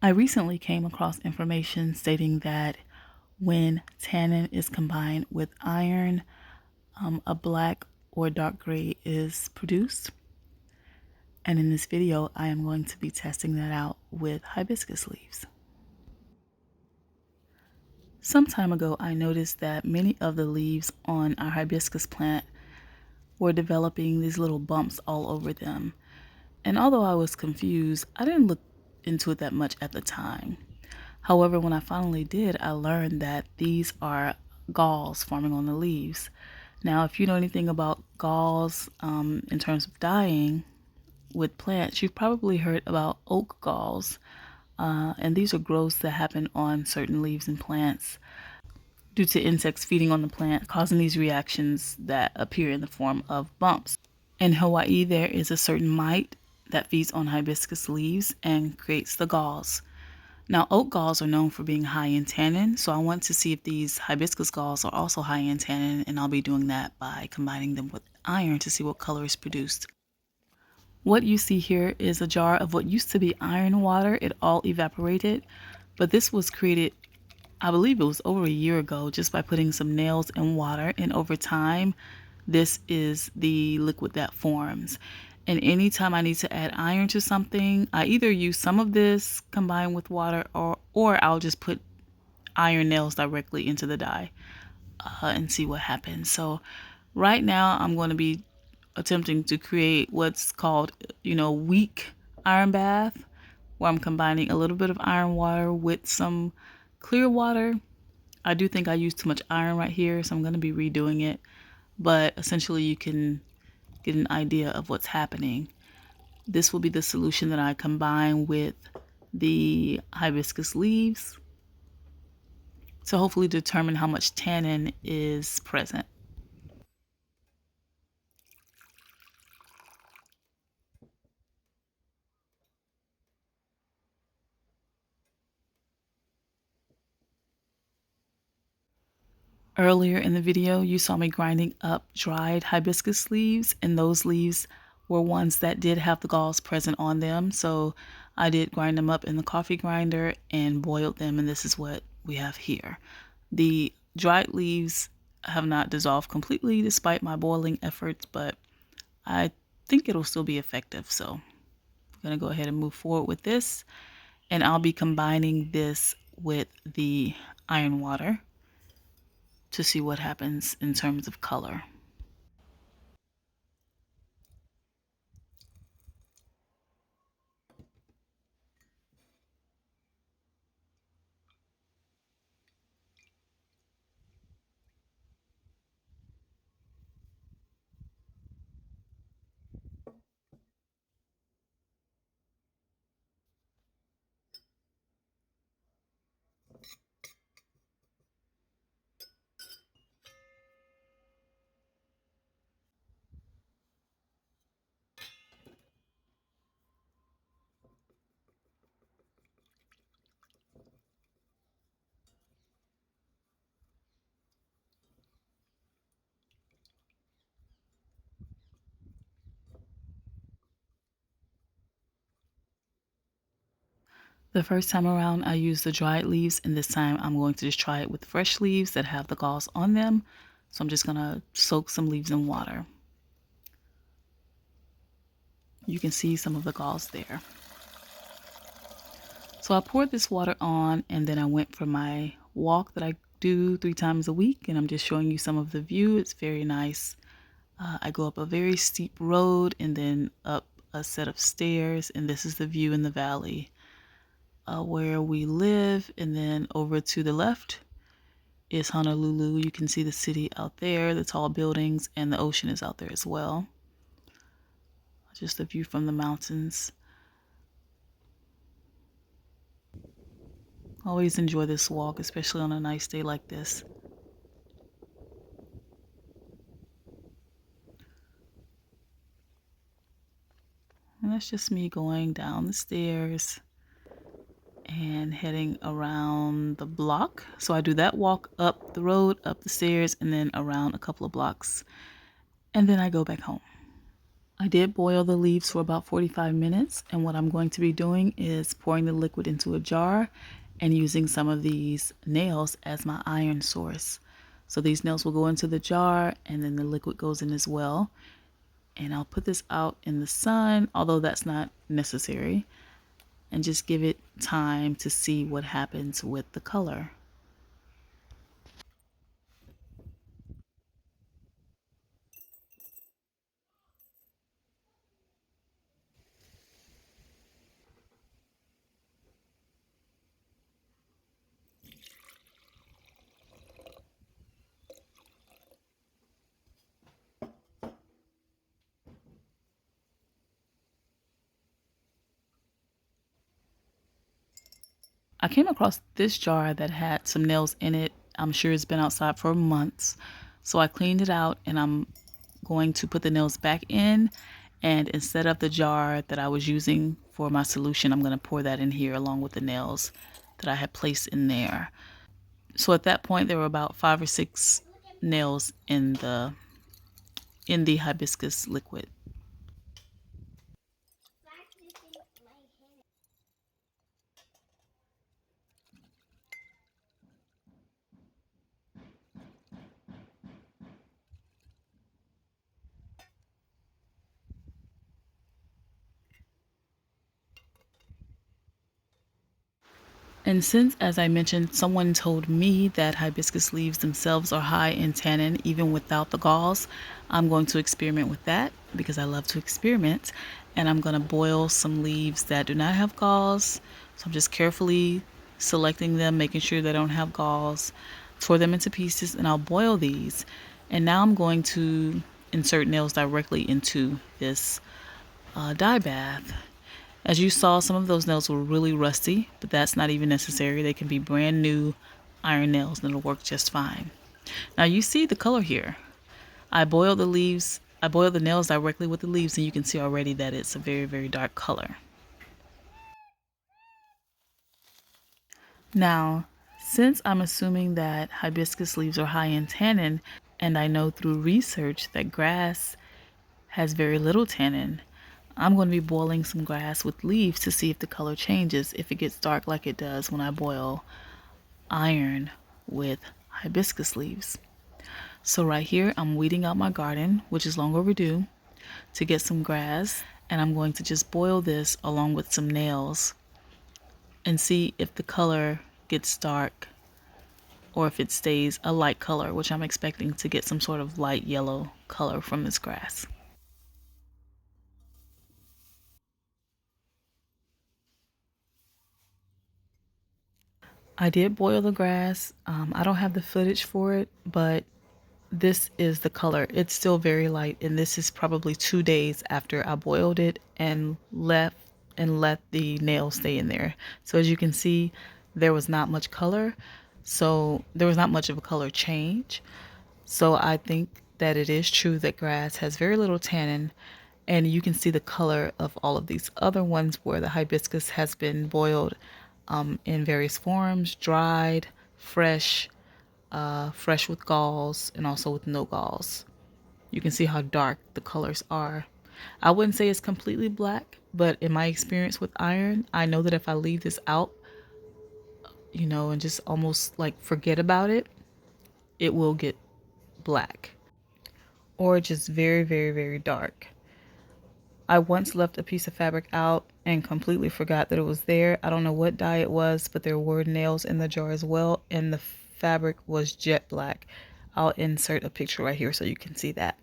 I recently came across information stating that when tannin is combined with iron, a black or dark gray is produced. And in this video, I am going to be testing that out with hibiscus leaves. Some time ago, I noticed that many of the leaves on our hibiscus plant were developing these little bumps all over them. And although I was confused, I didn't look into it that much at the time. However, when I finally did, I learned that these are galls forming on the leaves. Now, if you know anything about galls in terms of dyeing with plants, you've probably heard about oak galls. And these are growths that happen on certain leaves and plants due to insects feeding on the plant, causing these reactions that appear in the form of bumps. In Hawaii, there is a certain mite that feeds on hibiscus leaves and creates the galls. Now, oak galls are known for being high in tannin, so I want to see if these hibiscus galls are also high in tannin, and I'll be doing that by combining them with iron to see what color is produced. What you see here is a jar of what used to be iron water. It all evaporated, but this was created, I believe it was over a year ago, just by putting some nails in water, and over time, this is the liquid that forms. And anytime I need to add iron to something, I either use some of this combined with water, or I'll just put iron nails directly into the dye and see what happens. So right now I'm going to be attempting to create what's called, weak iron bath, where I'm combining a little bit of iron water with some clear water. I do think I used too much iron right here, so I'm going to be redoing it. But essentially you can get an idea of what's happening. This will be the solution that I combine with the hibiscus leaves to hopefully determine how much tannin is present. Earlier in the video, you saw me grinding up dried hibiscus leaves, and those leaves were ones that did have the galls present on them. So I did grind them up in the coffee grinder and boiled them, and this is what we have here. The dried leaves have not dissolved completely despite my boiling efforts, but I think it'll still be effective. So I'm going to go ahead and move forward with this, and I'll be combining this with the iron water to see what happens in terms of color. The first time around, I used the dried leaves, and this time I'm going to just try it with fresh leaves that have the galls on them. So I'm just going to soak some leaves in water. You can see some of the galls there. So I poured this water on, and then I went for my walk that I do 3 times a week, and I'm just showing you some of the view. It's very nice. I go up a very steep road and then up a set of stairs, and this is the view in the valley where we live. And then over to the left is Honolulu. You can see the city out there, the tall buildings, and the ocean is out there as well. Just a view from the mountains. Always enjoy this walk, especially on a nice day like this. And that's just me going down the stairs and heading around the block. So I do that walk up the road, up the stairs, and then around a couple of blocks. And then I go back home. I did boil the leaves for about 45 minutes, and what I'm going to be doing is pouring the liquid into a jar and using some of these nails as my iron source. So these nails will go into the jar and then the liquid goes in as well. And I'll put this out in the sun, although that's not necessary, and just give it time to see what happens with the color. I came across this jar that had some nails in it. I'm sure it's been outside for months. So I cleaned it out and I'm going to put the nails back in. And instead of the jar that I was using for my solution, I'm going to pour that in here along with the nails that I had placed in there. So at that point, there were about 5 or 6 nails in the hibiscus liquid. And since, as I mentioned, someone told me that hibiscus leaves themselves are high in tannin even without the galls, I'm going to experiment with that because I love to experiment. And I'm going to boil some leaves that do not have galls. So I'm just carefully selecting them, making sure they don't have galls, tore them into pieces, and I'll boil these. And now I'm going to insert nails directly into this dye bath. As you saw, some of those nails were really rusty, but that's not even necessary. They can be brand new iron nails and it'll work just fine. Now you see the color here. I boiled the nails directly with the leaves and you can see already that it's a very, very dark color. Now, since I'm assuming that hibiscus leaves are high in tannin, and I know through research that grass has very little tannin, I'm going to be boiling some grass with leaves to see if the color changes, if it gets dark like it does when I boil iron with hibiscus leaves. So right here, I'm weeding out my garden, which is long overdue, to get some grass. And I'm going to just boil this along with some nails and see if the color gets dark or if it stays a light color, which I'm expecting to get some sort of light yellow color from this grass. I did boil the grass. I don't have the footage for it, but this is the color. It's still very light, and this is probably 2 days after I boiled it and let the nails stay in there. So as you can see, there was not much color. So there was not much of a color change. So I think that it is true that grass has very little tannin, and you can see the color of all of these other ones where the hibiscus has been boiled in various forms, dried, fresh, fresh with galls, and also with no galls. You can see how dark the colors are. I wouldn't say it's completely black, but in my experience with iron, I know that if I leave this out, and just almost like forget about it, it will get black or just very, very, very dark. I once left a piece of fabric out and completely forgot that it was there. I don't know what dye it was, but there were nails in the jar as well, and the fabric was jet black. I'll insert a picture right here so you can see that.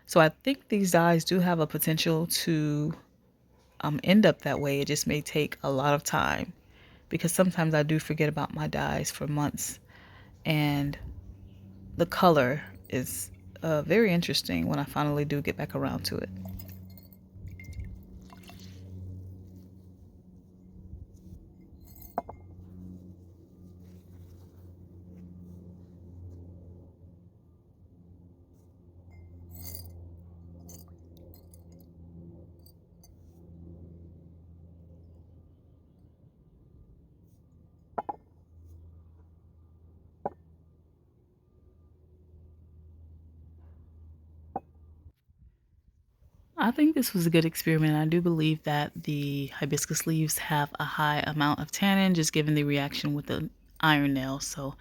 So I think these dyes do have a potential to end up that way. It just may take a lot of time because sometimes I do forget about my dyes for months, and the color is very interesting when I finally do get back around to it. I think this was a good experiment. I do believe that the hibiscus leaves have a high amount of tannin, just given the reaction with the iron nail. So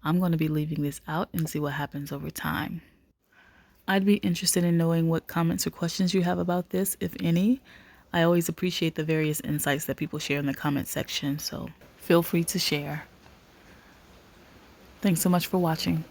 I'm going to be leaving this out and see what happens over time. I'd be interested in knowing what comments or questions you have about this, if any. I always appreciate the various insights that people share in the comment section, so feel free to share. Thanks so much for watching.